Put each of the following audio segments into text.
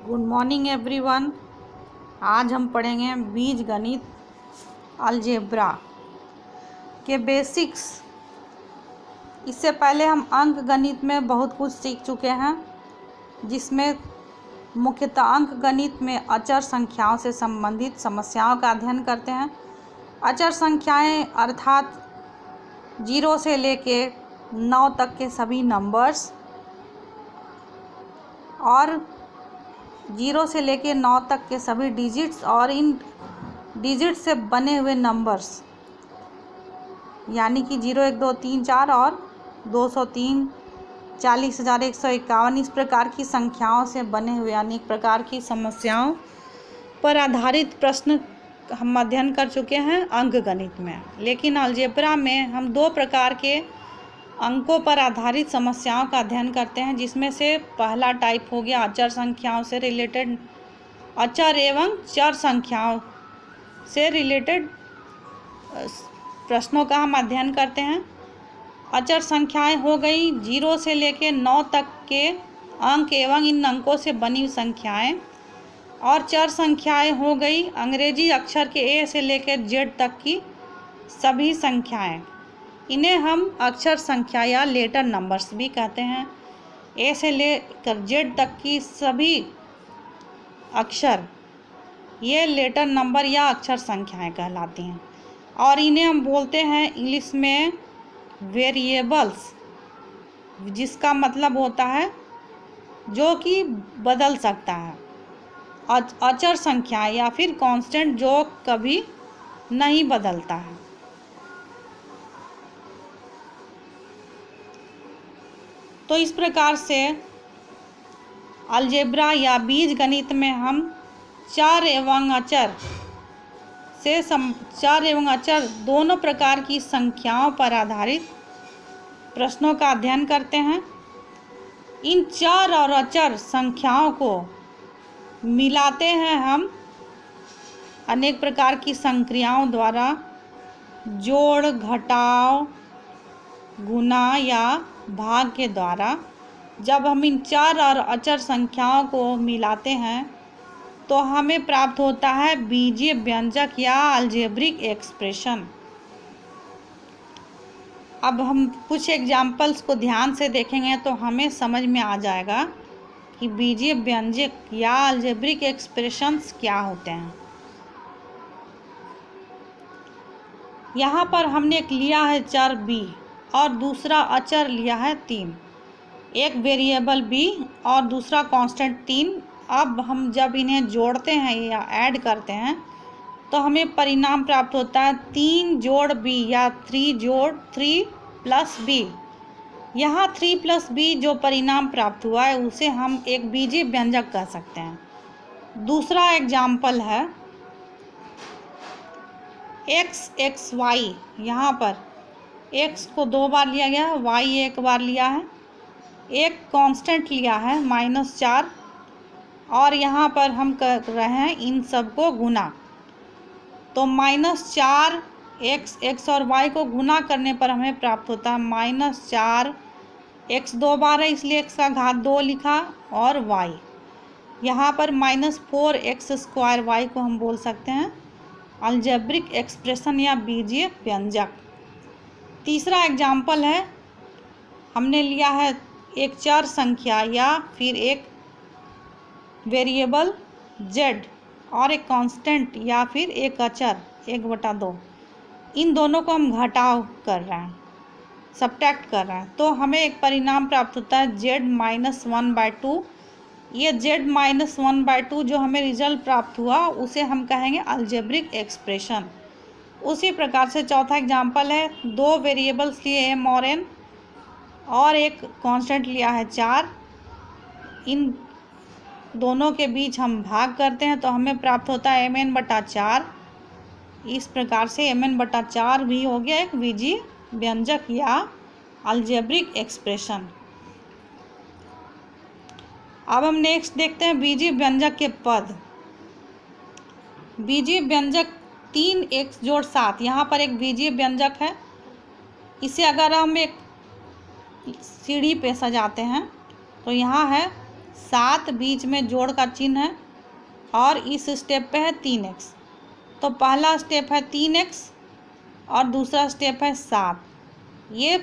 Good morning everyone. आज हम पढ़ेंगे बीज गणित अलजेब्रा के बेसिक्स। इससे पहले हम अंक गणित में बहुत कुछ सीख चुके हैं, जिसमें मुख्यतः अंक गणित में अचर संख्याओं से संबंधित समस्याओं का अध्ययन करते हैं। अचर संख्याएं अर्थात 0 से लेके 9 तक के सभी नंबर्स और 0 से लेके 9 तक के सभी डिजिट्स और इन डिजिट से बने हुए नंबर्स, यानी कि 0 1 2 3 4 और 203 40,151 इस प्रकार की संख्याओं से बने हुए अनेक प्रकार की समस्याओं पर आधारित प्रश्न हम अध्ययन कर चुके हैं अंक गणित में। लेकिन अलजेब्रा में हम 2 प्रकार के अंकों पर आधारित समस्याओं का अध्ययन करते हैं, जिसमें से पहला टाइप हो गया अचर संख्याओं से रिलेटेड, अचर एवं चर संख्याओं से रिलेटेड प्रश्नों का हम अध्ययन करते हैं। अचर संख्याएं हो गई 0 से लेकर 9 तक के अंक एवं इन अंकों से बनी हुई संख्याएं, और चर संख्याएं हो गई अंग्रेजी अक्षर के ए से लेकर जेड तक की सभी संख्याएं। इन्हें हम अक्षर संख्या या लेटर नंबर्स भी कहते हैं। ए से लेकर जेड तक की सभी अक्षर ये लेटर नंबर या अक्षर संख्याएं कहलाती हैं, और इन्हें हम बोलते हैं इंग्लिश में वेरिएबल्स, जिसका मतलब होता है जो कि बदल सकता है। अचर संख्या या फिर कांस्टेंट जो कभी नहीं बदलता है। तो इस प्रकार से अलजेब्रा या बीज गणित में हम चर एवं अचर दोनों प्रकार की संख्याओं पर आधारित प्रश्नों का अध्ययन करते हैं। इन चर और अचर संख्याओं को मिलाते हैं हम अनेक प्रकार की संक्रियाओं द्वारा, जोड़, घटाव, गुना या भाग के द्वारा। जब हम इन चर और अचर संख्याओं को मिलाते हैं तो हमें प्राप्त होता है बीजीय व्यंजक या अलजेब्रिक एक्सप्रेशन। अब हम कुछ एग्जाम्पल्स को ध्यान से देखेंगे तो हमें समझ में आ जाएगा कि बीजीय व्यंजक या अलजेब्रिक एक्सप्रेशंस क्या होते हैं। यहाँ पर हमने एक लिया है चर b और दूसरा अचर लिया है 3, एक वेरिएबल b और दूसरा कांस्टेंट 3। अब हम जब इन्हें जोड़ते हैं या ऐड करते हैं तो हमें परिणाम प्राप्त होता है 3 जोड़ b या 3 जोड़ 3 प्लस b। यहाँ 3 प्लस b जो परिणाम प्राप्त हुआ है उसे हम एक बीजीय व्यंजक कह सकते हैं। दूसरा एग्जाम्पल है x y। यहाँ पर x को 2 बार लिया गया है, y 1 बार लिया है, एक कांस्टेंट लिया है -4, और यहाँ पर हम कर रहे हैं इन सब को गुना। तो -4 x और y को गुना करने पर हमें प्राप्त होता है -4 x 2 बार है इसलिए x का घात 2 लिखा, और y यहाँ पर -4 x² y को हम बोल सकते हैं अलजेब्रिक एक्सप्रेशन या बीजीय व्यंजक। तीसरा एग्जाम्पल है, हमने लिया है एक चर संख्या या फिर एक वेरिएबल z और एक कांस्टेंट या फिर एक अचर 1/2। इन दोनों को हम घटाव कर रहे हैं, सब्ट्रैक्ट कर रहे हैं, तो हमें एक परिणाम प्राप्त होता है z-1/2। ये z-1/2 जो हमें रिजल्ट प्राप्त हुआ उसे हम कहेंगे अलजेब्रिक एक्सप्रेशन। उसी प्रकार से चौथा एग्जाम्पल है, 2 वेरिएबल्स लिए m और n और एक कांस्टेंट लिया है 4। इन दोनों के बीच हम भाग करते हैं तो हमें प्राप्त होता है mn/4। इस प्रकार से mn/4 भी हो गया एक बीजीय व्यंजक या अलजेब्रिक एक्सप्रेशन। अब हम नेक्स्ट देखते हैं बीजीय व्यंजक के पद। बीजीय व्यंजक 3x जोड़ 7 यहाँ पर एक बीजीय व्यंजक है। इसे अगर हम एक सीढ़ी पे सजाते हैं तो यहाँ है 7 बीच में जोड़ का चिन्ह है और इस स्टेप पे है 3x। तो पहला स्टेप है 3x और दूसरा स्टेप है 7। ये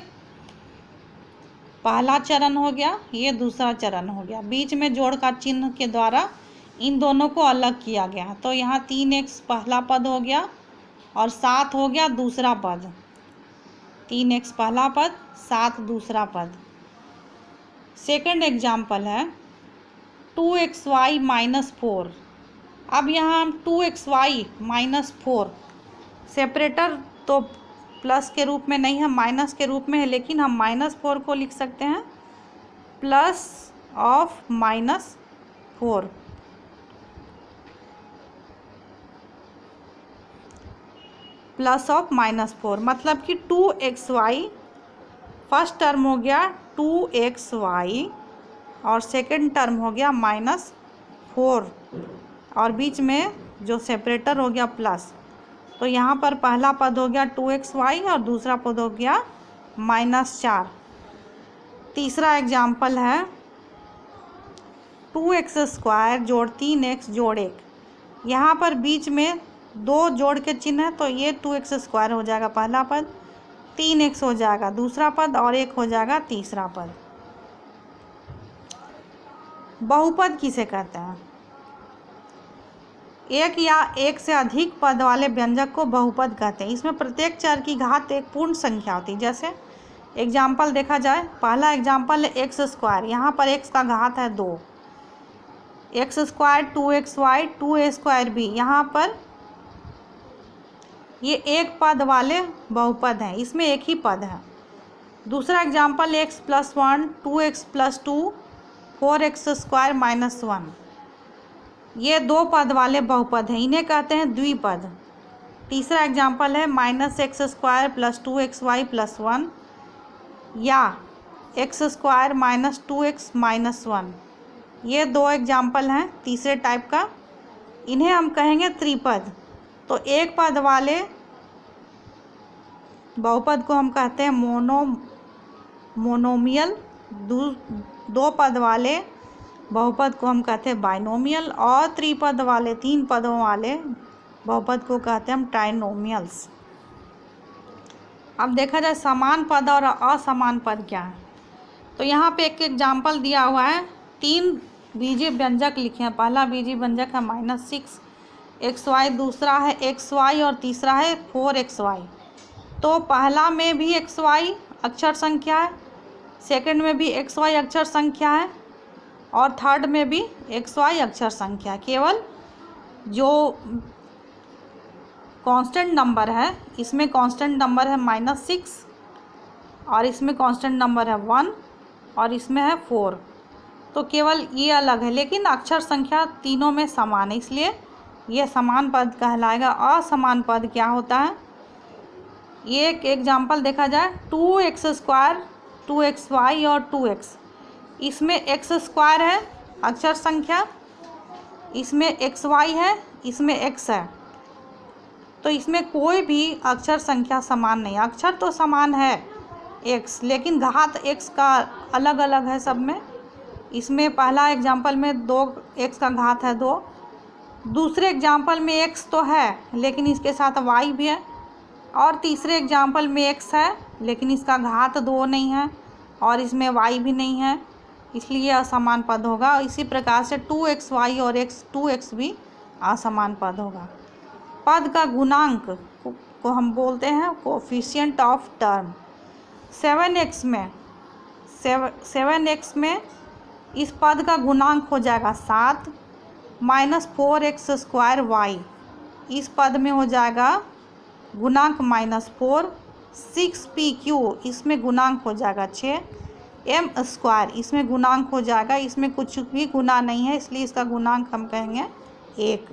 पहला चरण हो गया, ये दूसरा चरण हो गया। बीच में जोड़ का चिन्ह के द्वारा इन दोनों को अलग किया गया। तो यहाँ 3x पहला पद हो गया और 7 हो गया दूसरा पद। 3x पहला पद, 7 दूसरा पद। सेकंड एग्जाम्पल है 2xy माइनस 4। अब यहाँ हम 2xy माइनस 4, सेपरेटर तो प्लस के रूप में नहीं है, माइनस के रूप में है, लेकिन हम -4 को लिख सकते हैं प्लस ऑफ -4। प्लस ऑफ -4 मतलब कि 2xy फर्स्ट टर्म हो गया 2xy और सेकंड टर्म हो गया -4 और बीच में जो सेपरेटर हो गया प्लस। तो यहाँ पर पहला पद हो गया 2xy और दूसरा पद हो गया -4। तीसरा एग्जाम्पल है 2x² जोड़ 3x जोड़ 1। यहाँ पर बीच में 2 जोड़ के चिन्ह है, तो ये 2x² हो जाएगा पहला पद, 3x हो जाएगा दूसरा पद और 1 हो जाएगा तीसरा पद। बहुपद किसे कहते हैं? एक या एक से अधिक पद वाले व्यंजक को बहुपद कहते हैं। इसमें प्रत्येक चर की घात एक पूर्ण संख्या होती है। जैसे एग्जाम्पल देखा जाए, पहला एग्जाम्पल है x²। यहाँ पर x का घात है 2, x², 2xy, 2a²b। यहाँ पर ये एक पद वाले बहुपद हैं, इसमें एक ही पद है। दूसरा एग्जाम्पल x+1, 2x+2, 4x² -1। ये 2 पद वाले बहुपद हैं, इन्हें कहते हैं द्विपद। तीसरा एग्जाम्पल है -x² + 2xy + 1 या x² - 2x - 1। ये 2 एग्जाम्पल हैं तीसरे टाइप का, इन्हें हम कहेंगे त्रिपद। तो एक पद वाले बहुपद को हम कहते हैं मोनोमियल, 2 पद वाले बहुपद को हम कहते हैं बाइनोमियल और त्रिपद वाले 3 पदों वाले बहुपद को कहते हैं हम ट्राइनोमियल्स। अब देखा जाए समान पद और असमान पद क्या है। तो यहाँ पे एक एग्जाम्पल दिया हुआ है, 3 बीजीय व्यंजक लिखे हैं। पहला बीजीय व्यंजक है -6xy, दूसरा है xy और तीसरा है 4xy। तो पहला में भी xy अक्षर संख्या है, सेकंड में भी xy अक्षर संख्या है और थर्ड में भी xy अक्षर संख्या। केवल जो कांस्टेंट नंबर है, इसमें कांस्टेंट नंबर है -6 और इसमें कांस्टेंट नंबर है 1 और इसमें है 4। तो केवल ये अलग है, लेकिन अक्षर संख्या तीनों में समान है, इसलिए ये समान पद कहलाएगा। असमान पद क्या होता है? ये एक एग्जाम्पल देखा जाए 2x², 2xy और 2x। इसमें x² है अक्षर संख्या, इसमें xy है, इसमें x है। तो इसमें कोई भी अक्षर संख्या समान नहीं। अक्षर तो समान है x, लेकिन घात x का अलग अलग है सब में। इसमें पहला एग्जाम्पल में 2x का घात है 2, दूसरे एग्जाम्पल में x तो है लेकिन इसके साथ y भी है, और तीसरे एग्जाम्पल में x है लेकिन इसका घात 2 नहीं है और इसमें y भी नहीं है, इसलिए असमान पद होगा। इसी प्रकार से 2xy और 2x भी असमान पद होगा। पद का गुणांक को हम बोलते हैं कोफिशिएंट ऑफ टर्म। 7x में इस पद का गुणांक हो जाएगा 7 -4x² y। इस पद में हो जाएगा गुणांक -4। 6pq इसमें गुणांक हो जाएगा 6। m² इसमें गुणांक हो जाएगा, इसमें कुछ भी गुना नहीं है, इसलिए इसका गुणांक हम कहेंगे 1।